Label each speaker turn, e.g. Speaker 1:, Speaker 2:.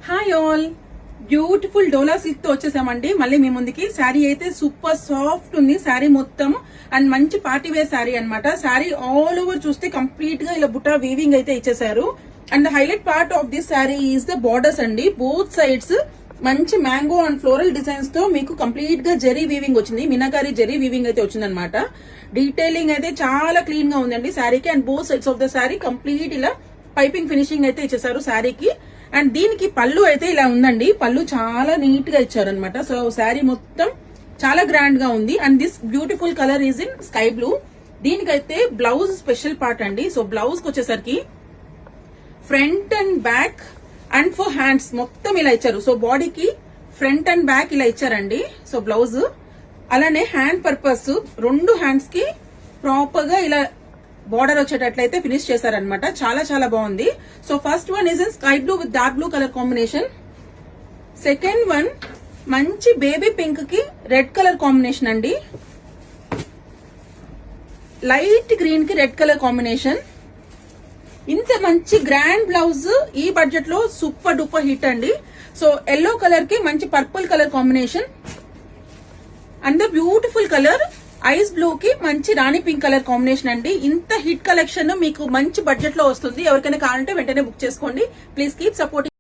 Speaker 1: Hi all, beautiful డోలా silk తో వచ్చేసామండి మళ్ళీ మీ ముందుకి. శారీ అయితే సూపర్ సాఫ్ట్ ఉంది శారీ మొత్తం, అండ్ మంచి పార్టీ వేర్ శారీ అన్నమాట. శారీ ఆల్ ఓవర్ చూస్తే కంప్లీట్ గా ఇలా బుటా వీవింగ్ అయితే ఇచ్చేసారు. And highlight part of this sari is the borders అండి. బోత్ సైడ్స్ మంచి మ్యాంగో అండ్ ఫ్లోరల్ డిజైన్స్ తో మీకు కంప్లీట్ గా జరీ వీవింగ్ వచ్చింది, మీనాకారి జరీ వీవింగ్ అయితే వచ్చింది అనమాట. డీటెయిలింగ్ అయితే చాలా క్లీన్ గా ఉందండి శారీకి. And both sides of the sari complete ఇలా పైపింగ్ ఫినిషింగ్ అయితే ఇచ్చేసారు శారీకి. అండ్ దీనికి పళ్ళు అయితే ఇలా ఉందండి, పళ్ళు చాలా నీట్ గా ఇచ్చారనమాట. సో శారీ మొత్తం చాలా గ్రాండ్ గా ఉంది. And this beautiful colour is in sky blue. దీనికైతే బ్లౌజ్ స్పెషల్ పార్ట్ అండి. సో బ్లౌజ్ కి వచ్చేసరికి front and back and for hands మొత్తం ఇలా ఇచ్చారు. సో బాడీకి ఫ్రంట్ అండ్ బ్యాక్ ఇలా ఇచ్చారండి. సో బ్లౌజ్ అలానే హ్యాండ్ పర్పస్ రెండు హ్యాండ్స్ కి ప్రాపర్ గా ఇలా బార్డర్ వచ్చేటట్లయితే ఫినిష్ చేశారనమాట. చాలా చాలా బాగుంది. So first one is in sky blue with dark blue colour combination. Second one మంచి బేబీ పింక్ కి రెడ్ కలర్ కాంబినేషన్ అండి. లైట్ గ్రీన్ కి రెడ్ కలర్ కాంబినేషన్. ఇంత మంచి గ్రాండ్ బ్లౌజ్ ఈ బడ్జెట్ లో సూపర్ డూపర్ హిట్ అండి. సో ఎల్లో కలర్ కి మంచి purple colour combination. And the beautiful colour ice blue కి మంచి రాణి పింక్ కలర్ కాంబినేషన్ అండి. ఇంత హిట్ కలెక్షన్ మీకు మంచి బడ్జెట్ లో వస్తుంది. ఎవరికైనా కావాలంటే వెంటనే బుక్ చేసుకోండి. Please keep supporting.